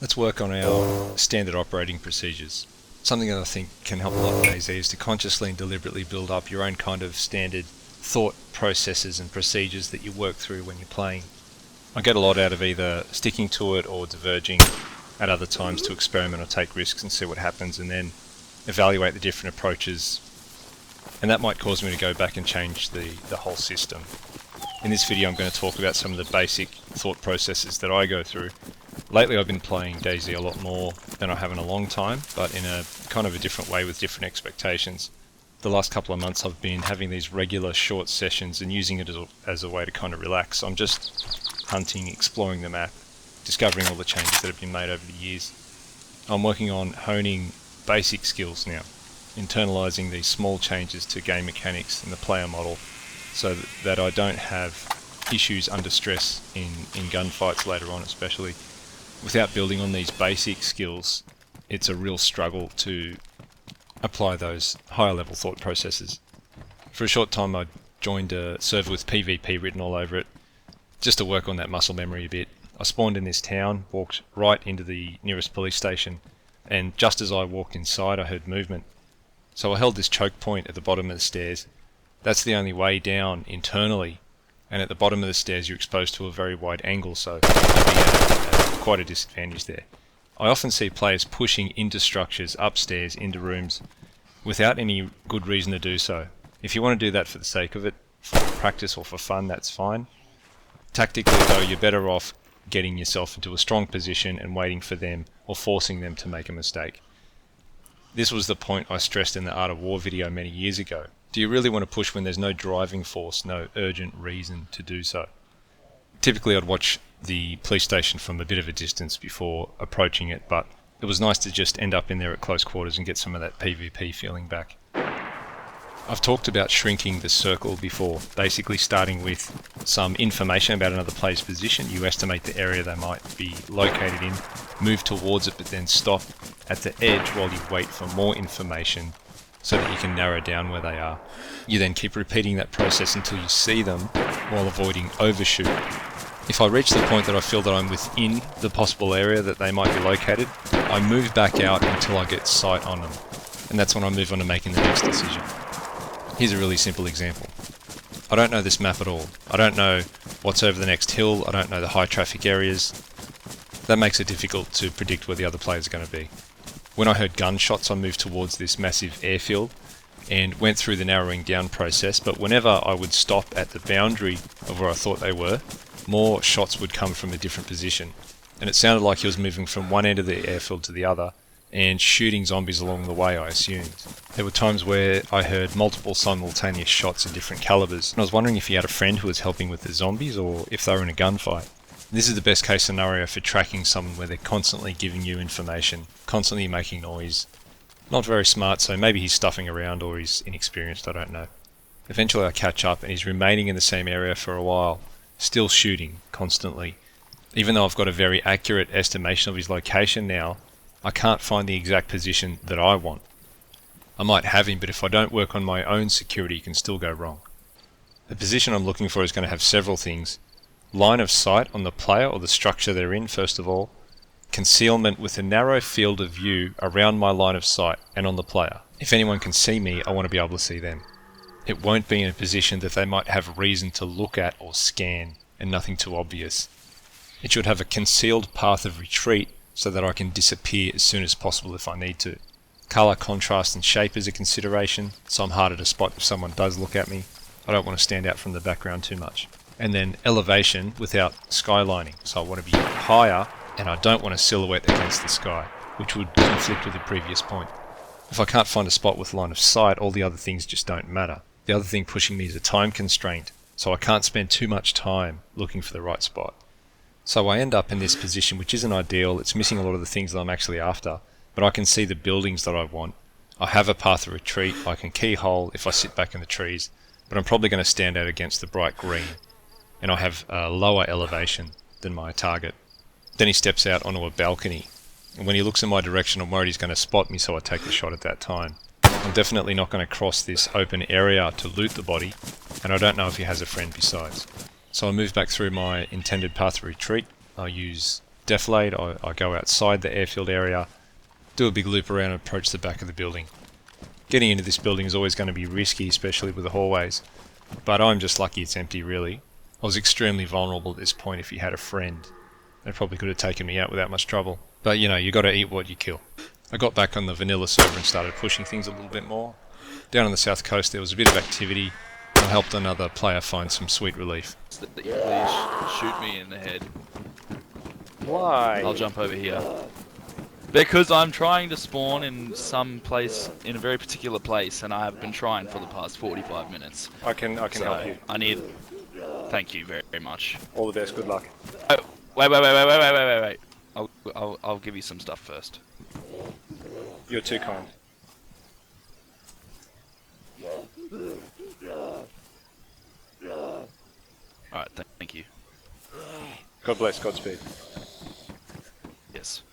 Let's work on our standard operating procedures. Something that I think can help a lot in DayZ is to consciously and deliberately build up your own kind of standard thought processes and procedures that you work through when you're playing. I get a lot out of either sticking to it or diverging at other times to experiment or take risks and see what happens, and then evaluate the different approaches, and that might cause me to go back and change the whole system. In this video I'm going to talk about some of the basic thought processes that I go through. Lately I've been playing DayZ a lot more than I have in a long time, but in a kind of a different way with different expectations. The last couple of months I've been having these regular short sessions and using it as a way to kind of relax. I'm just hunting, exploring the map, discovering all the changes that have been made over the years. I'm working on honing basic skills now, internalizing these small changes to game mechanics and the player model so that I don't have issues under stress in gunfights later on especially. Without building on these basic skills, it's a real struggle to apply those higher level thought processes. For a short time I joined a server with PvP written all over it, just to work on that muscle memory a bit. I spawned in this town, walked right into the nearest police station, and just as I walked inside I heard movement. So I held this choke point at the bottom of the stairs. That's the only way down internally, and at the bottom of the stairs you're exposed to a very wide angle, so you'd be at quite a disadvantage there. I often see players pushing into structures, upstairs, into rooms, without any good reason to do so. If you want to do that for the sake of it, for practice or for fun, that's fine. Tactically though, you're better off getting yourself into a strong position and waiting for them or forcing them to make a mistake. This was the point I stressed in the Art of War video many years ago. Do you really want to push when there's no driving force, no urgent reason to do so? Typically I'd watch the police station from a bit of a distance before approaching it, but it was nice to just end up in there at close quarters and get some of that PvP feeling back. I've talked about shrinking the circle before, basically starting with some information about another player's position. You estimate the area they might be located in, move towards it, but then stop at the edge while you wait for more information so that you can narrow down where they are. You then keep repeating that process until you see them while avoiding overshoot. If I reach the point that I feel that I'm within the possible area that they might be located, I move back out until I get sight on them, and that's when I move on to making the next decision. Here's a really simple example. I don't know this map at all. I don't know what's over the next hill. I don't know the high traffic areas. That makes it difficult to predict where the other players are going to be. When I heard gunshots, I moved towards this massive airfield and went through the narrowing down process, but whenever I would stop at the boundary of where I thought they were, more shots would come from a different position. And it sounded like he was moving from one end of the airfield to the other and shooting zombies along the way, I assumed. There were times where I heard multiple simultaneous shots in different calibers, and I was wondering if he had a friend who was helping with the zombies or if they were in a gunfight. This is the best case scenario for tracking someone where they're constantly giving you information, constantly making noise. Not very smart, so maybe he's stuffing around or he's inexperienced, I don't know. Eventually I catch up and he's remaining in the same area for a while, still shooting constantly. Even though I've got a very accurate estimation of his location now, I can't find the exact position that I want. I might have him, but if I don't work on my own security, it can still go wrong. The position I'm looking for is going to have several things. Line of sight on the player or the structure they're in, first of all. Concealment with a narrow field of view around my line of sight and on the player. If anyone can see me, I want to be able to see them. It won't be in a position that they might have reason to look at or scan, and nothing too obvious. It should have a concealed path of retreat so that I can disappear as soon as possible if I need to. Colour, contrast and shape is a consideration, so I'm harder to spot if someone does look at me. I don't want to stand out from the background too much. And then elevation without skylining, so I want to be higher and I don't want to silhouette against the sky, which would conflict with the previous point. If I can't find a spot with line of sight, all the other things just don't matter. The other thing pushing me is a time constraint, so I can't spend too much time looking for the right spot. So I end up in this position which isn't ideal. It's missing a lot of the things that I'm actually after, but I can see the buildings that I want. I have a path of retreat. I can keyhole if I sit back in the trees, but I'm probably going to stand out against the bright green, and I have a lower elevation than my target. Then he steps out onto a balcony, and when he looks in my direction I'm worried he's going to spot me, so I take the shot at that time. I'm definitely not going to cross this open area to loot the body, and I don't know if he has a friend besides. So I move back through my intended path of retreat. I use defilade, I go outside the airfield area, do a big loop around and approach the back of the building. Getting into this building is always going to be risky, especially with the hallways, but I'm just lucky it's empty really. I was extremely vulnerable at this point. If you had a friend, they probably could have taken me out without much trouble. But you know, you got to eat what you kill. I got back on the vanilla server and started pushing things a little bit more. Down on the south coast there was a bit of activity. I helped another player find some sweet relief. Please shoot me in the head. Why? I'll jump over here. Because I'm trying to spawn in some place, in a very particular place, and I have been trying for the past 45 minutes. I can help you. I need... Thank you very much. All the best, good luck. Oh, wait. I'll give you some stuff first. You're too kind. Alright, thank you. God bless, Godspeed. Yes.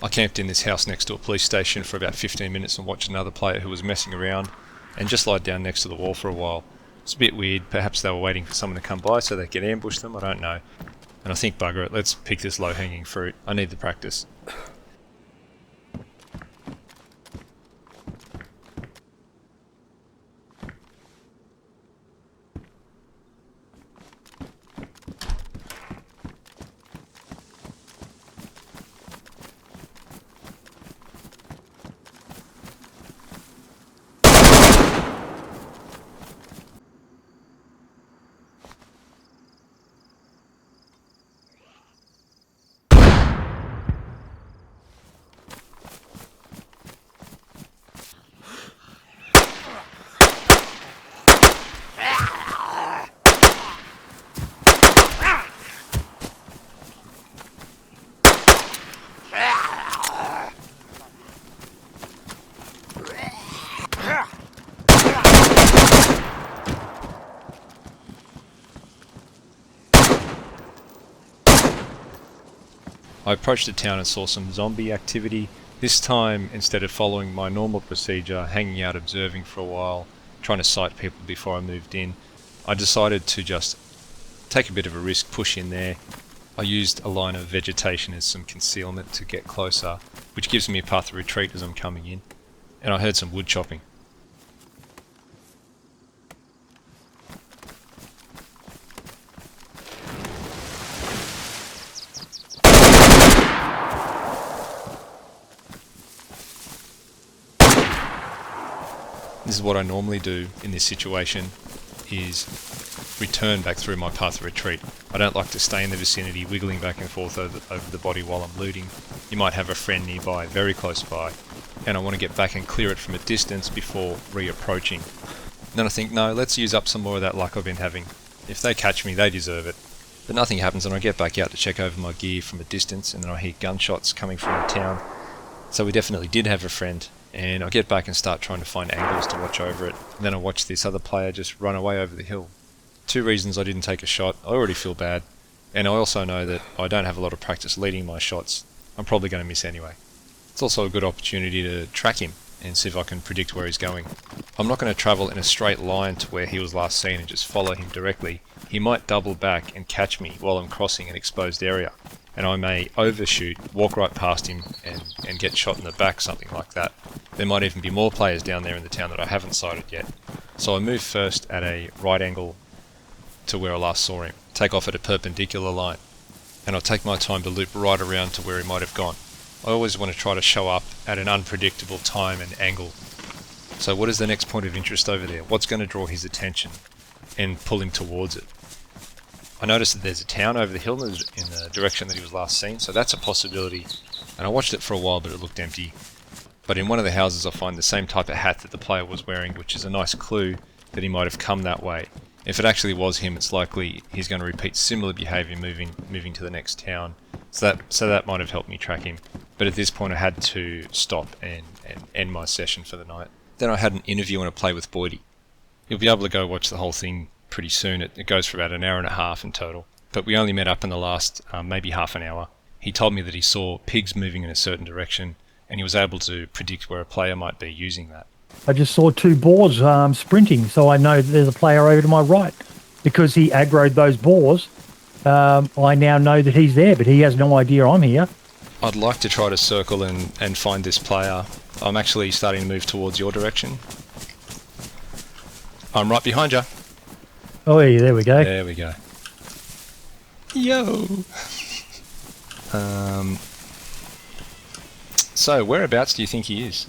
I camped in this house next to a police station for about 15 minutes and watched another player who was messing around and just lied down next to the wall for a while. It's a bit weird, perhaps they were waiting for someone to come by so they could ambush them, I don't know. And I think, bugger it, let's pick this low-hanging fruit. I need the practice. I approached the town and saw some zombie activity. This time, instead of following my normal procedure, hanging out observing for a while, trying to sight people before I moved in, I decided to just take a bit of a risk, push in there. I used a line of vegetation as some concealment to get closer, which gives me a path of retreat as I'm coming in. And I heard some wood chopping. This is what I normally do in this situation, is return back through my path of retreat. I don't like to stay in the vicinity wiggling back and forth over the body while I'm looting. You might have a friend nearby, very close by, and I want to get back and clear it from a distance before reapproaching. Then I think, no, let's use up some more of that luck I've been having. If they catch me, they deserve it. But nothing happens, and I get back out to check over my gear from a distance, and then I hear gunshots coming from the town. So we definitely did have a friend. And I get back and start trying to find angles to watch over it. And then I watch this other player just run away over the hill. 2 reasons I didn't take a shot. I already feel bad. And I also know that I don't have a lot of practice leading my shots. I'm probably going to miss anyway. It's also a good opportunity to track him and see if I can predict where he's going. I'm not going to travel in a straight line to where he was last seen and just follow him directly. He might double back and catch me while I'm crossing an exposed area. And I may overshoot, walk right past him and get shot in the back, something like that. There might even be more players down there in the town that I haven't sighted yet. So I move first at a right angle to where I last saw him, take off at a perpendicular line, and I'll take my time to loop right around to where he might have gone. I always want to try to show up at an unpredictable time and angle. So what is the next point of interest over there? What's going to draw his attention and pull him towards it? I noticed that there's a town over the hill in the direction that he was last seen, so that's a possibility. And I watched it for a while, but it looked empty. But in one of the houses I find the same type of hat that the player was wearing, which is a nice clue that he might have come that way. If it actually was him, it's likely he's going to repeat similar behaviour moving to the next town. So that might have helped me track him. But at this point I had to stop and end my session for the night. Then I had an interview and a play with Boydy. You'll be able to go watch the whole thing pretty soon. It goes for about an hour and a half in total. But we only met up in the last maybe half an hour. He told me that he saw pigs moving in a certain direction, and he was able to predict where a player might be using that. I just saw 2 boars sprinting, so I know there's a player over to my right because he aggroed those boars I now know that he's there, but he has no idea I'm here. I'd like to try to circle and find this player. I'm actually starting to move towards your direction. I'm right behind you. Oh, yeah, there we go. There we go. Yo! So, whereabouts do you think he is?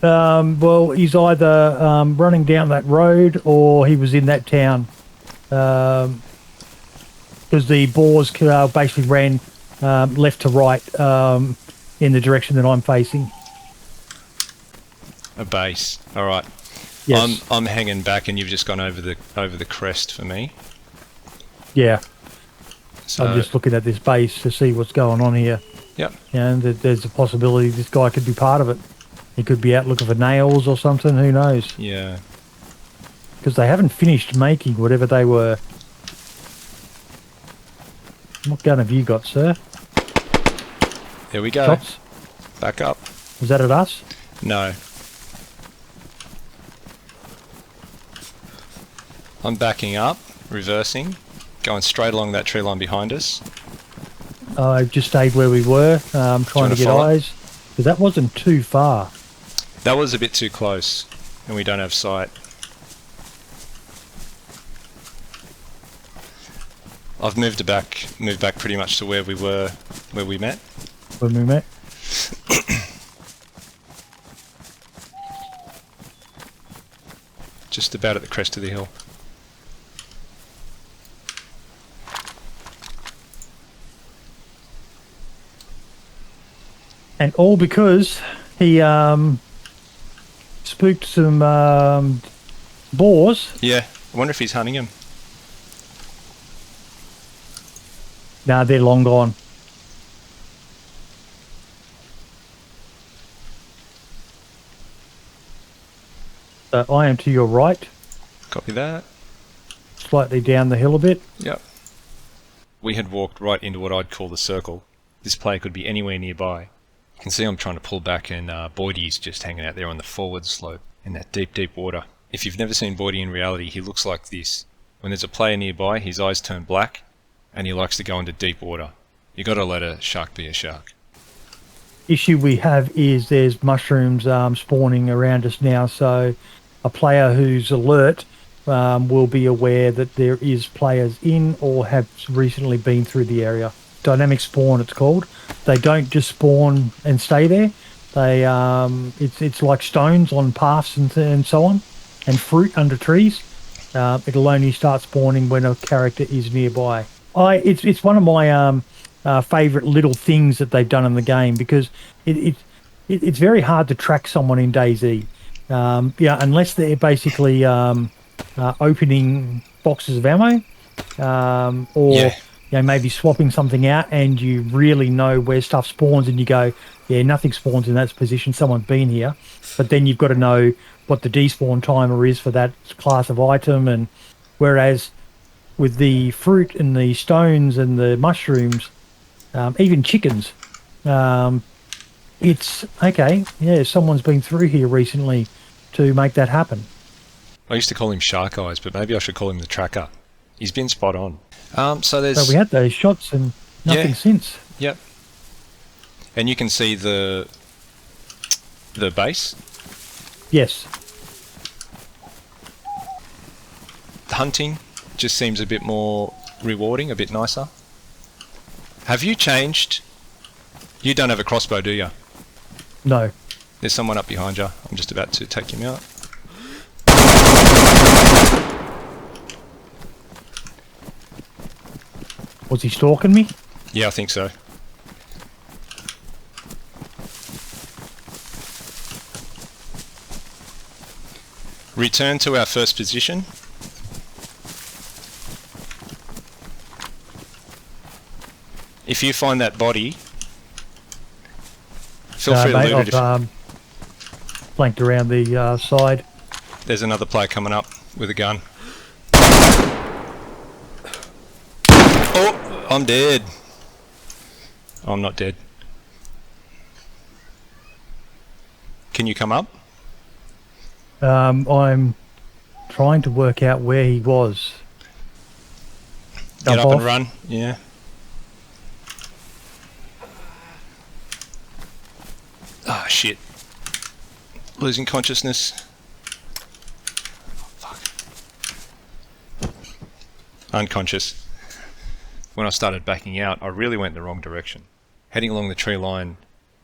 Well, he's either running down that road or he was in that town. Because the boars basically ran left to right in the direction that I'm facing. A base. All right. Yes. I'm hanging back, and you've just gone over the crest for me. Yeah. So, I'm just looking at this base to see what's going on here. Yep. And there's a possibility this guy could be part of it. He could be out looking for nails or something. Who knows? Yeah. Because they haven't finished making whatever they were. What gun have you got, sir? There we go. Shots? Back up. Was that at us? No. I'm backing up, reversing, going straight along that tree line behind us. I just stayed where we were, trying to get follow? eyes. Because that wasn't too far. That was a bit too close, and we don't have sight. I've moved back pretty much to where we met. When we met. Just about at the crest of the hill. And all because he spooked some boars. Yeah, I wonder if he's hunting him. Nah, they're long gone. I am to your right, Copy that. slightly down the hill a bit. Yep. We had walked right into what I'd call the circle. This player could be anywhere nearby. You can see I'm trying to pull back, and Boydy's just hanging out there on the forward slope in that deep, deep water. If you've never seen Boydy in reality, he looks like this. When there's a player nearby, his eyes turn black, and he likes to go into deep water. You got to let a shark be a shark. Issue we have is there's mushrooms spawning around us now, so a player who's alert will be aware that there is players in or have recently been through the area. Dynamic spawn, it's called. They don't just spawn and stay there. They it's like stones on paths and so on, and fruit under trees. It'll only start spawning when a character is nearby. It's one of my favourite little things that they've done in the game, because it's very hard to track someone in DayZ. Unless they're basically opening boxes of ammo, or maybe swapping something out, and you really know where stuff spawns, and you go, yeah, nothing spawns in that position, someone's been here. But then you've got to know what the despawn timer is for that class of item, and whereas with the fruit and the stones and the mushrooms, even chickens, it's okay, yeah, someone's been through here recently to make that happen. I used to call him Shark Eyes, but maybe I should call him the Tracker. He's been spot on. So we had those shots and nothing since. Yep. And you can see the base. Yes. The hunting just seems a bit more rewarding, a bit nicer. Have you changed? You don't have a crossbow, do you? No. There's someone up behind you. I'm just about to take him out. Was he stalking me? Yeah, I think so. Return to our first position. If you find that body, feel free to mate, loot it. I've flanked around the side. There's another player coming up with a gun. Oh, I'm dead. Oh, I'm not dead. Can you come up? I'm trying to work out where he was. Get Jump up off. and run. Yeah. Ah, shit. Losing consciousness. Fuck. Unconscious. When I started backing out, I really went the wrong direction. Heading along the tree line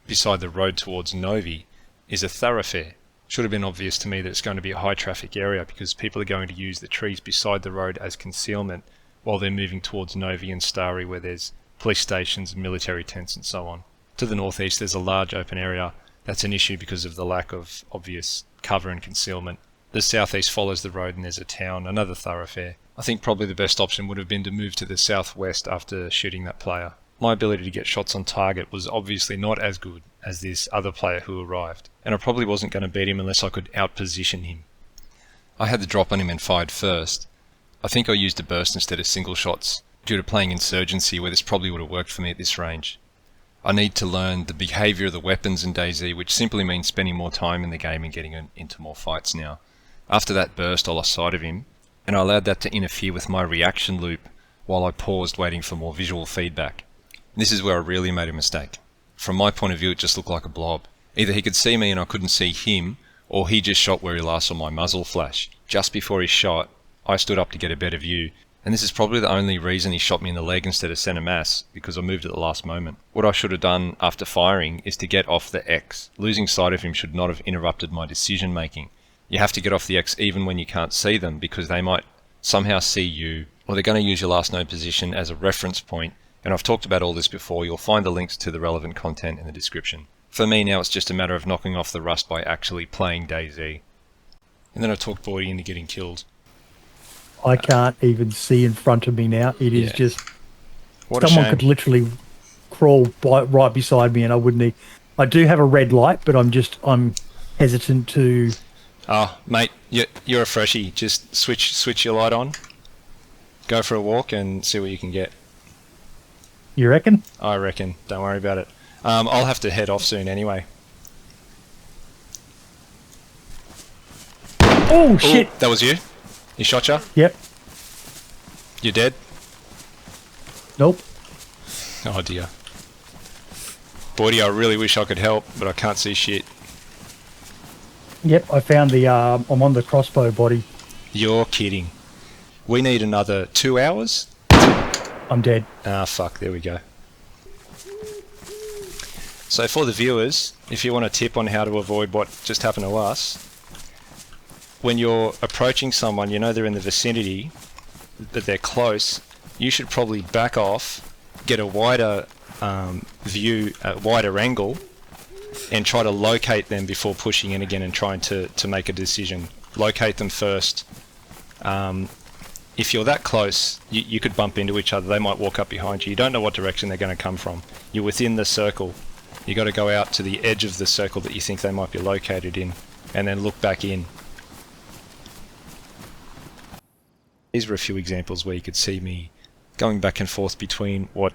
beside the road towards Novi is a thoroughfare. Should have been obvious to me that it's going to be a high traffic area because people are going to use the trees beside the road as concealment while they're moving towards Novi and Stari, where there's police stations, military tents and so on. To the northeast there's a large open area. That's an issue because of the lack of obvious cover and concealment. The southeast follows the road and there's a town, another thoroughfare. I think probably the best option would have been to move to the southwest after shooting that player. My ability to get shots on target was obviously not as good as this other player who arrived, and I probably wasn't going to beat him unless I could outposition him. I had the drop on him and fired first. I think I used a burst instead of single shots due to playing insurgency, where this probably would have worked for me at this range. I need to learn the behaviour of the weapons in DayZ, which simply means spending more time in the game and getting into more fights now. After that burst I lost sight of him, and I allowed that to interfere with my reaction loop while I paused waiting for more visual feedback. This is where I really made a mistake. From my point of view, it just looked like a blob. Either he could see me and I couldn't see him, or he just shot where he last saw my muzzle flash. Just before he shot, I stood up to get a better view, and this is probably the only reason he shot me in the leg instead of centre mass, because I moved at the last moment. What I should have done after firing is to get off the X. Losing sight of him should not have interrupted my decision making. You have to get off the X even when you can't see them, because they might somehow see you, or they're going to use your last known position as a reference point. And I've talked about all this before. You'll find the links to the relevant content in the description. For me now it's just a matter of knocking off the rust by actually playing DayZ. And then I talked Boydy into getting killed. I can't even see in front of me now. It is just... What a someone shame. could literally crawl right beside me and I wouldn't need... I do have a red light, but I'm hesitant to... Oh, mate, you're a freshie. Just switch your light on. Go for a walk and see what you can get. You reckon? I reckon. Don't worry about it. I'll have to head off soon anyway. Oh, shit! Ooh, that was you? He shot you? Yep. You're dead? Nope. Oh dear. Boydy, I really wish I could help, but I can't see shit. Yep, I found the... I'm on the crossbow body. You're kidding. We need another 2 hours? I'm dead. Ah, fuck, there we go. So for the viewers, if you want a tip on how to avoid what just happened to us, when you're approaching someone, you know they're in the vicinity, but they're close, you should probably back off, get a wider view, a wider angle, and try to locate them before pushing in again and trying to make a decision. Locate them first. If you're that close, you could bump into each other. They might walk up behind you. You don't know what direction they're going to come from. You're within the circle. You got to go out to the edge of the circle that you think they might be located in, and then look back in. These were a few examples where you could see me going back and forth between what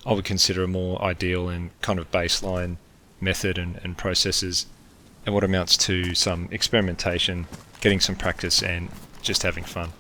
I would consider a more ideal and kind of baseline method and processes, and what amounts to some experimentation, getting some practice, and just having fun.